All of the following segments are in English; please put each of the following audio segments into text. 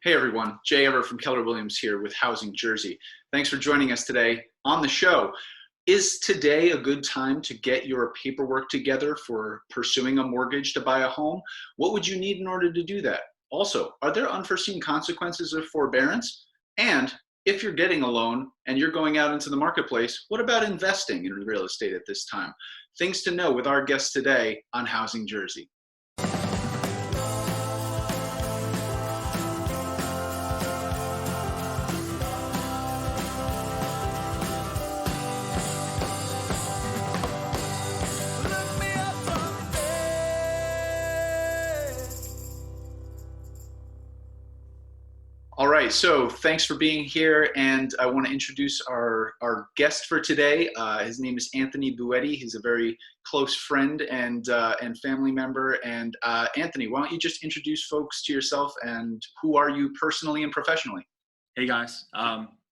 Hey everyone, Jay Everett from Keller Williams here with Housing Jersey. Thanks for joining us today on the show. Is today a good time to get your paperwork together for pursuing a mortgage to buy a home? What would you need in order to do that? Also, are there unforeseen consequences of forbearance? And if you're getting a loan and you're going out into the marketplace, what about investing in real estate at this time? Things to know with our guest today on Housing Jersey. All right, so thanks for being here, and I want to introduce our guest for today. His name is Anthony Bueti. He's a very close friend and family member. And Anthony, why don't you just introduce folks to yourself and who are you personally and professionally? Hey guys,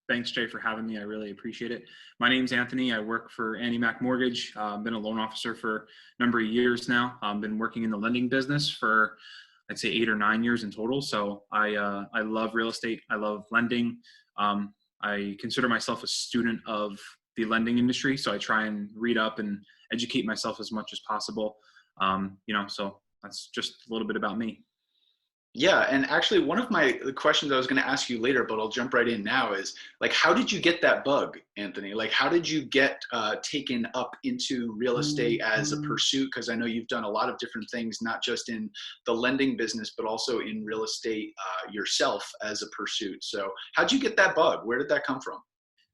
thanks Jay for having me. I really appreciate it. My name's Anthony. I work for AnnieMac Mortgage. I've been a loan officer for a number of years now. I've been working in the lending business for I'd say 8 or 9 years in total. So I love real estate. I love lending. I consider myself a student of the lending industry. So I try and read up and educate myself as much as possible. So that's just a little bit about me. Yeah, and actually one of the questions I was going to ask you later, but I'll jump right in now is like, how did you get that bug, Anthony? Like, how did you get taken up into real estate as a pursuit? Because I know you've done a lot of different things, not just in the lending business, but also in real estate yourself as a pursuit. So how'd you get that bug? Where did that come from?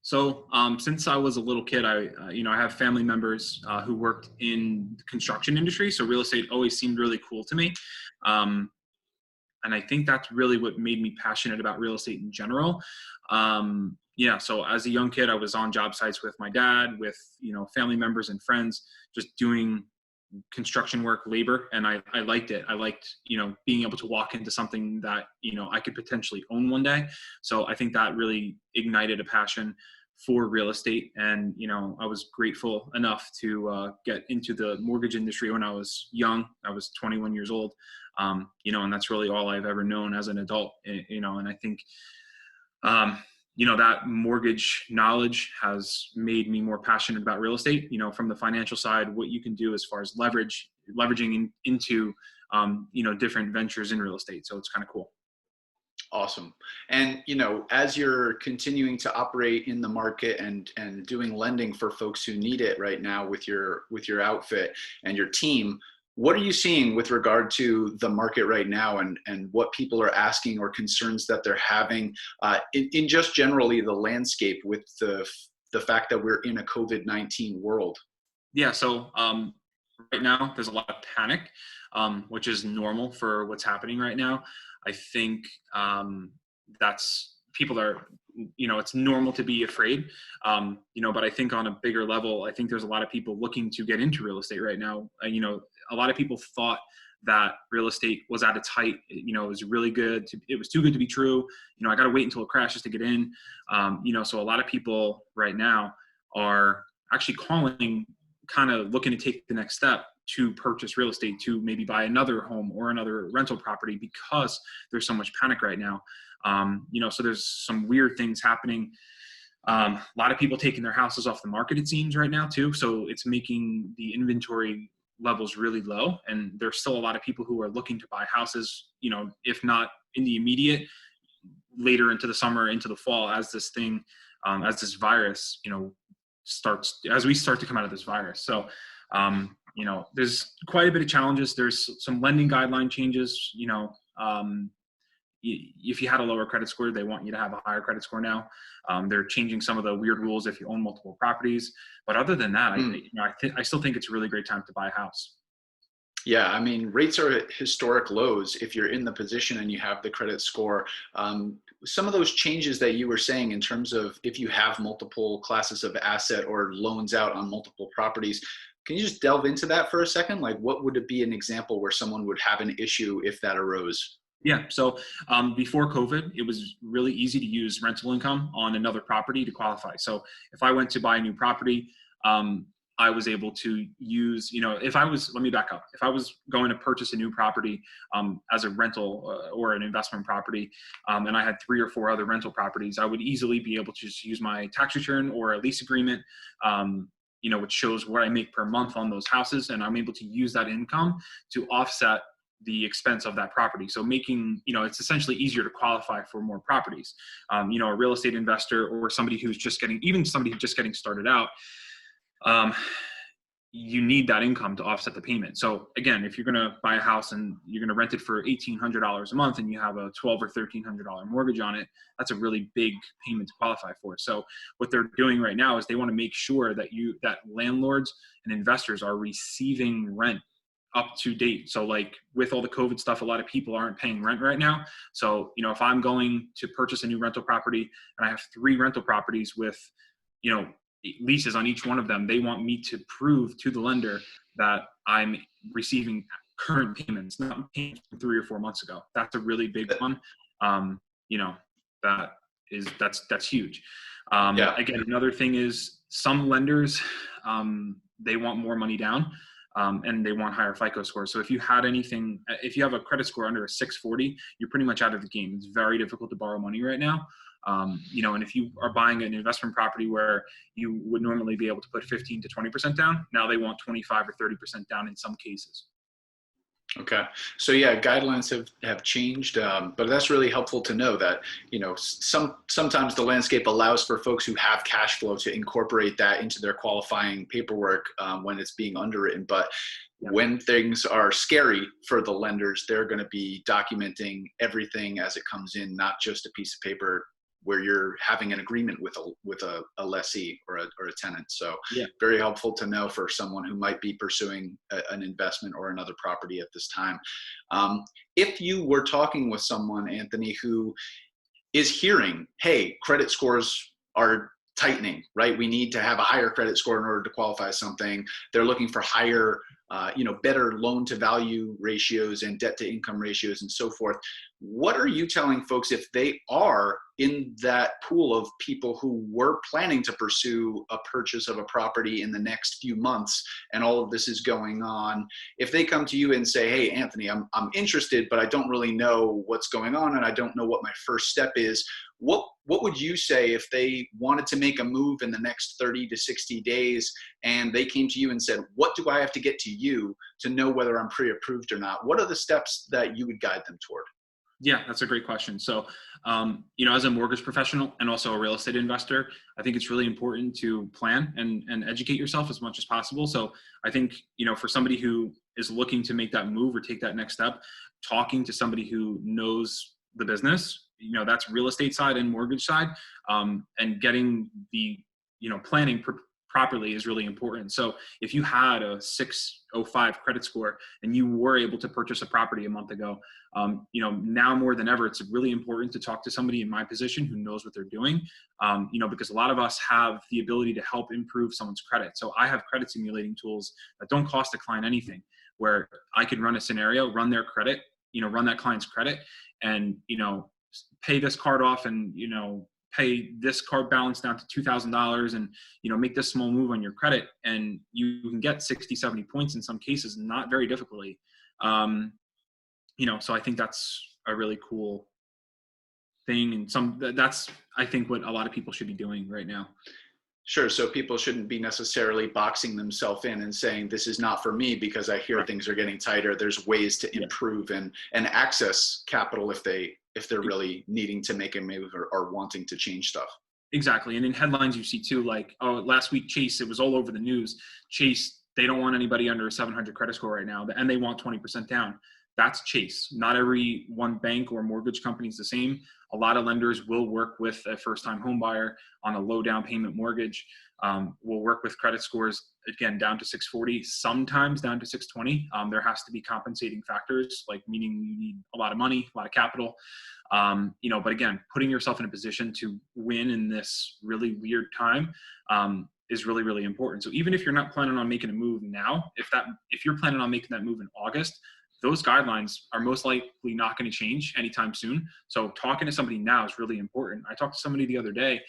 So since I was a little kid, I have family members who worked in the construction industry. So real estate always seemed really cool to me. And I think that's really what made me passionate about real estate in general. So as a young kid, I was on job sites with my dad, with, family members and friends, just doing construction work, labor. And I liked it. I liked, being able to walk into something that, I could potentially own one day. So I think that really ignited a passion for real estate. And, I was grateful enough to get into the mortgage industry when I was young. I was 21 years old. And that's really all I've ever known as an adult, and I think, that mortgage knowledge has made me more passionate about real estate, from the financial side, what you can do as far as leveraging into, different ventures in real estate. So it's kind of cool. Awesome. And, as you're continuing to operate in the market and doing lending for folks who need it right now with your outfit and your team, what are you seeing with regard to the market right now and what people are asking or concerns that they're having in just generally the landscape with the fact that we're in a COVID-19 world? Yeah. So right now there's a lot of panic, which is normal for what's happening right now. I think people are, it's normal to be afraid, but I think on a bigger level, I think there's a lot of people looking to get into real estate right now. A lot of people thought that real estate was at its height. It was really good. It was too good to be true. I got to wait until it crashes to get in. So a lot of people right now are actually calling, kind of looking to take the next step to purchase real estate, to maybe buy another home or another rental property, because there's so much panic right now. So there's some weird things happening. A lot of people taking their houses off the market, it seems, right now too. So it's making the inventory levels really low, and there's still a lot of people who are looking to buy houses, if not in the immediate, later into the summer, into the fall, as this thing, as this virus, as we start to come out of this virus. So, there's quite a bit of challenges. There's some lending guideline changes. If you had a lower credit score, they want you to have a higher credit score now. They're changing some of the weird rules if you own multiple properties. But other than that, I still think it's a really great time to buy a house. Yeah, I mean, rates are at historic lows if you're in the position and you have the credit score. Some of those changes that you were saying in terms of if you have multiple classes of asset or loans out on multiple properties, can you just delve into that for a second? Like, what would it be an example where someone would have an issue if that arose? Yeah. So before COVID, it was really easy to use rental income on another property to qualify. So if I went to buy a new property, I was able to use, let me back up. If I was going to purchase a new property as a rental or an investment property, and I had 3 or 4 other rental properties, I would easily be able to just use my tax return or a lease agreement, which shows what I make per month on those houses. And I'm able to use that income to offset the expense of that property. So making, it's essentially easier to qualify for more properties. A real estate investor or somebody who's just getting started out, you need that income to offset the payment. So again, if you're going to buy a house and you're going to rent it for $1,800 a month and you have a $1,200 or $1,300 mortgage on it, that's a really big payment to qualify for. So what they're doing right now is they want to make sure that landlords and investors are receiving rent up to date. So like with all the COVID stuff, a lot of people aren't paying rent right now. So, if I'm going to purchase a new rental property and I have 3 rental properties with, leases on each one of them, they want me to prove to the lender that I'm receiving current payments, not payments from 3 or 4 months ago. That's a really big one. That's huge. Again, another thing is some lenders, they want more money down. And they want higher FICO scores. So if you have a credit score under a 640, you're pretty much out of the game. It's very difficult to borrow money right now. And if you are buying an investment property where you would normally be able to put 15 to 20% down, now they want 25 or 30% down in some cases. Okay. So yeah, guidelines have changed, but that's really helpful to know that, sometimes the landscape allows for folks who have cash flow to incorporate that into their qualifying paperwork when it's being underwritten. But when things are scary for the lenders, they're going to be documenting everything as it comes in, not just a piece of paper where you're having an agreement with a lessee or a tenant. So very helpful to know for someone who might be pursuing an investment or another property at this time. If you were talking with someone, Anthony, who is hearing, hey, credit scores are tightening, right? We need to have a higher credit score in order to qualify something. They're looking for higher, better loan to value ratios and debt to income ratios and so forth. What are you telling folks if they are in that pool of people who were planning to pursue a purchase of a property in the next few months and all of this is going on? If they come to you and say, hey, Anthony, I'm interested, but I don't really know what's going on and I don't know what my first step is. What would you say if they wanted to make a move in the next 30 to 60 days and they came to you and said, what do I have to get to you to know whether I'm pre-approved or not? What are the steps that you would guide them toward? Yeah, that's a great question. So, as a mortgage professional and also a real estate investor, I think it's really important to plan and educate yourself as much as possible. So I think, for somebody who is looking to make that move or take that next step, talking to somebody who knows the business, that's real estate side and mortgage side, and getting the, planning properly is really important. So if you had a 605 credit score and you were able to purchase a property a month ago, now more than ever, it's really important to talk to somebody in my position who knows what they're doing, because a lot of us have the ability to help improve someone's credit. So I have credit simulating tools that don't cost the client anything, where I can run a scenario, run their credit, run that client's credit and, pay this card off and, pay this card balance down to $2,000 and, make this small move on your credit. And you can get 60, 70 points in some cases, not very difficultly. So I think that's a really cool thing. And that's, I think, what a lot of people should be doing right now. Sure. So people shouldn't be necessarily boxing themselves in and saying, this is not for me because I hear things are getting tighter. There's ways to improve and access capital if they're really needing to make a move or wanting to change stuff. Exactly. And in headlines you see too, like, oh, last week, Chase, it was all over the news. Chase, they don't want anybody under a 700 credit score right now, and they want 20% down. That's Chase. Not every one bank or mortgage company is the same. A lot of lenders will work with a first-time home buyer on a low down payment mortgage. We'll work with credit scores, again, down to 640, sometimes down to 620. There has to be compensating factors, like meaning you need a lot of money, a lot of capital. But again, putting yourself in a position to win in this really weird time is really, really important. So even if you're not planning on making a move now, if you're planning on making that move in August, those guidelines are most likely not going to change anytime soon. So talking to somebody now is really important. I talked to somebody the other day,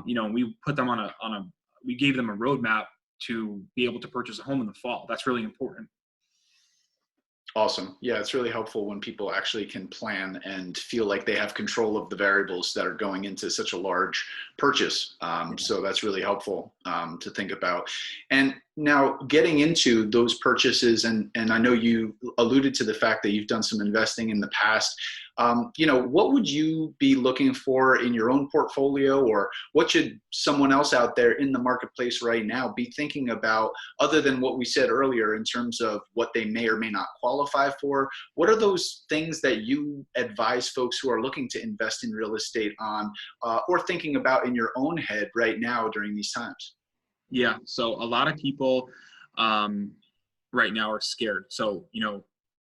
we put them we gave them a roadmap to be able to purchase a home in the fall. That's really important. Awesome. Yeah, it's really helpful when people actually can plan and feel like they have control of the variables that are going into such a large purchase. So that's really helpful to think about. And now getting into those purchases, and I know you alluded to the fact that you've done some investing in the past. What would you be looking for in your own portfolio, or what should someone else out there in the marketplace right now be thinking about, other than what we said earlier in terms of what they may or may not qualify for? What are those things that you advise folks who are looking to invest in real estate on, or thinking about in your own head right now during these times? Yeah. So a lot of people right now are scared. So,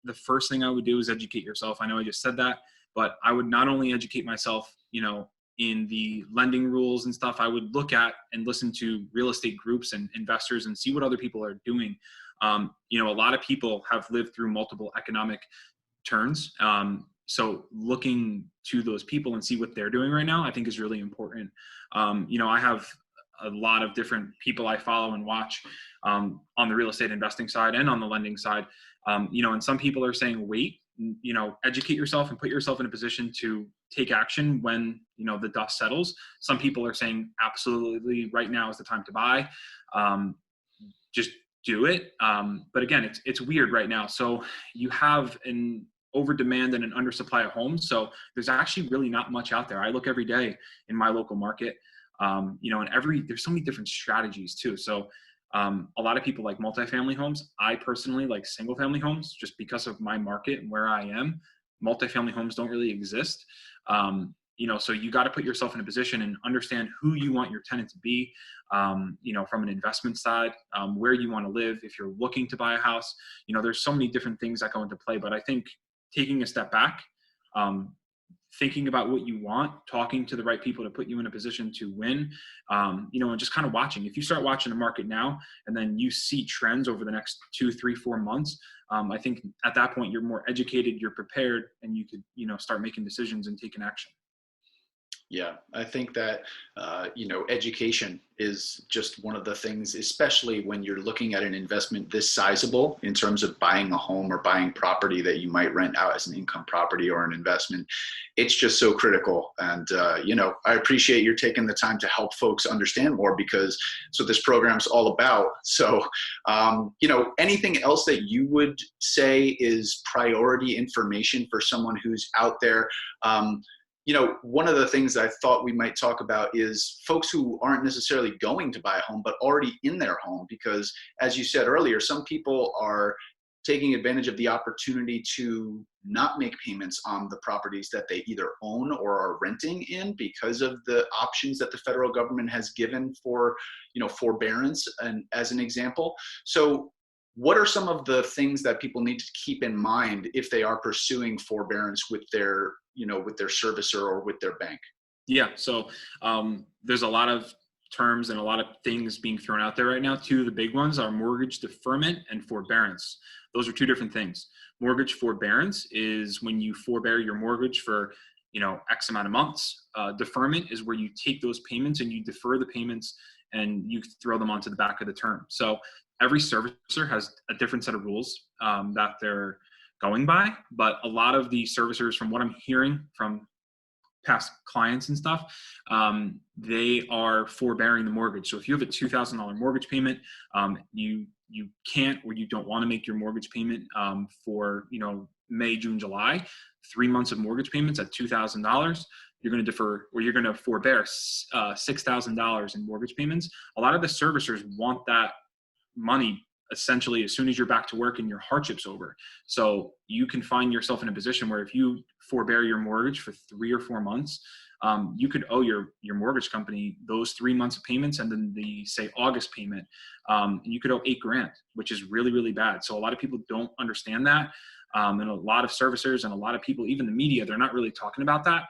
the first thing I would do is educate yourself. I know I just said that, but I would not only educate myself, in the lending rules and stuff. I would look at and listen to real estate groups and investors and see what other people are doing. A lot of people have lived through multiple economic turns. So looking to those people and see what they're doing right now, I think is really important. I have a lot of different people I follow and watch on the real estate investing side and on the lending side. And some people are saying, wait, educate yourself and put yourself in a position to take action when, the dust settles. Some people are saying, absolutely, right now is the time to buy. Just do it. But again, it's weird right now. So you have an over demand and an undersupply of homes. So there's actually really not much out there. I look every day in my local market, and there's so many different strategies too. So a lot of people like multifamily homes. I personally like single family homes just because of my market and where I am. Multifamily homes don't really exist. So you got to put yourself in a position and understand who you want your tenant to be, from an investment side, where you want to live. If you're looking to buy a house, there's so many different things that go into play, but I think taking a step back, thinking about what you want, talking to the right people to put you in a position to win, and just kind of watching. If you start watching the market now and then you see trends over the next 2, 3, 4 months, I think at that point you're more educated, you're prepared, and you could, start making decisions and taking action. Yeah, I think that, education is just one of the things, especially when you're looking at an investment this sizable in terms of buying a home or buying property that you might rent out as an income property or an investment. It's just so critical. And, I appreciate you taking the time to help folks understand more, because that's what this program's all about. So, anything else that you would say is priority information for someone who's out there? One of the things I thought we might talk about is folks who aren't necessarily going to buy a home, but already in their home, because as you said earlier, some people are taking advantage of the opportunity to not make payments on the properties that they either own or are renting in because of the options that the federal government has given for, forbearance, and as an example. So what are some of the things that people need to keep in mind if they are pursuing forbearance with their servicer or with their bank? Yeah. So there's a lot of terms and a lot of things being thrown out there right now. Two of the big ones are mortgage deferment and forbearance. Those are two different things. Mortgage forbearance is when you forbear your mortgage for, X amount of months. Deferment is where you take those payments and you defer the payments and you throw them onto the back of the term. So every servicer has a different set of rules that they're going by, but a lot of the servicers, from what I'm hearing from past clients and stuff, they are forbearing the mortgage. So if you have a $2,000 mortgage payment, you can't, or you don't want to make your mortgage payment for May, June, July, 3 months of mortgage payments at $2,000. You're going to defer, or you're going to forbear $6,000 in mortgage payments. A lot of the servicers want that money essentially as soon as you're back to work and your hardship's over. So you can find yourself in a position where if you forbear your mortgage for 3 or 4 months, you could owe your mortgage company those 3 months of payments and then the, say, August payment, and you could owe $8,000, which is really, really bad. So a lot of people don't understand that, and a lot of servicers and a lot of people, even the media, they're not really talking about that.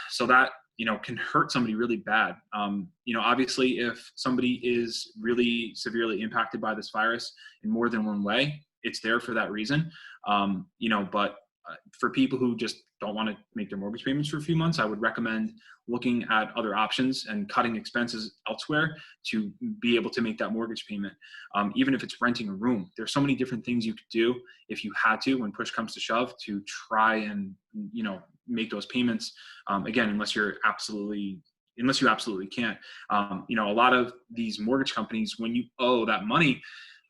So that can hurt somebody really bad. Obviously, if somebody is really severely impacted by this virus in more than one way, it's there for that reason. But for people who just don't want to make their mortgage payments for a few months, I would recommend looking at other options and cutting expenses elsewhere to be able to make that mortgage payment. Even if it's renting a room, there's so many different things you could do if you had to, when push comes to shove, to try and, make those payments. Again, unless you absolutely can't. A lot of these mortgage companies, when you owe that money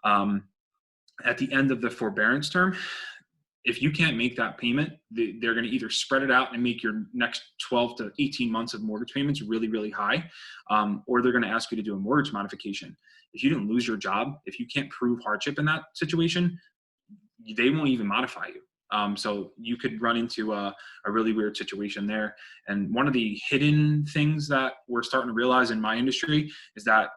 at the end of the forbearance term, if you can't make that payment, they're going to either spread it out and make your next 12 to 18 months of mortgage payments really, really high, or they're going to ask you to do a mortgage modification. If you didn't lose your job, if you can't prove hardship in that situation, they won't even modify you. So you could run into a really weird situation there. And one of the hidden things that we're starting to realize in my industry is that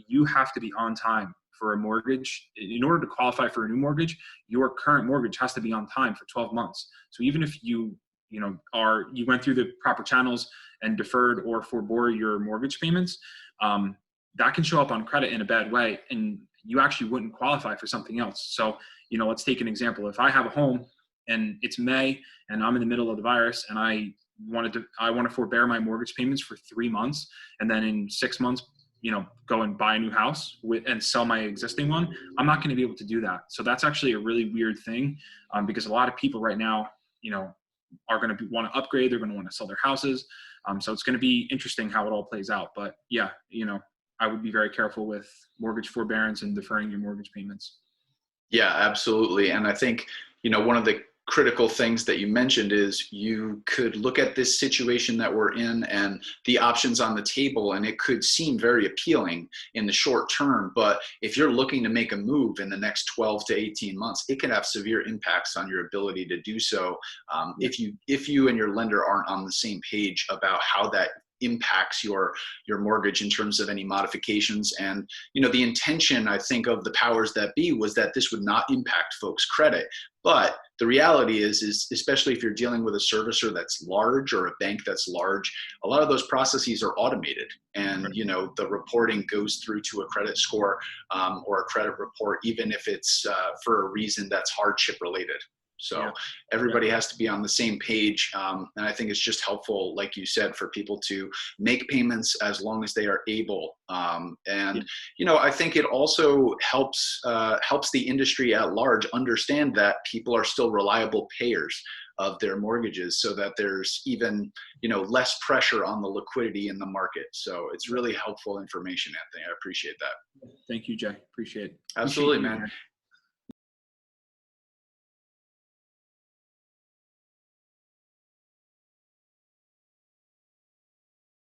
you have to be on time for a mortgage. In order to qualify for a new mortgage, your current mortgage has to be on time for 12 months. So even if you went through the proper channels and deferred or forbore your mortgage payments, that can show up on credit in a bad way, and you actually wouldn't qualify for something else. So, let's take an example. If I have a home and it's May and I'm in the middle of the virus and I want to forbear my mortgage payments for 3 months, and then in 6 months, go and buy a new house and sell my existing one, I'm not going to be able to do that. So that's actually a really weird thing, because a lot of people right now, are going to want to upgrade. They're going to want to sell their houses. So it's going to be interesting how it all plays out. But yeah, I would be very careful with mortgage forbearance and deferring your mortgage payments. Yeah, absolutely. And I think, one of the critical things that you mentioned is you could look at this situation that we're in and the options on the table, and it could seem very appealing in the short term. But if you're looking to make a move in the next 12 to 18 months, it can have severe impacts on your ability to do so. If you and your lender aren't on the same page about how that impacts your mortgage in terms of any modifications. And the intention, I think, of the powers that be was that this would not impact folks' credit. But the reality is especially if you're dealing with a servicer that's large or a bank that's large, a lot of those processes are automated, and the reporting goes through to a credit score or a credit report, even if it's for a reason that's hardship related. So everybody has to be on the same page. And I think it's just helpful, like you said, for people to make payments as long as they are able. I think it also helps the industry at large understand that people are still reliable payers of their mortgages, so that there's even, less pressure on the liquidity in the market. So it's really helpful information, Anthony. I appreciate that. Thank you, Jay. Appreciate it. Absolutely, man.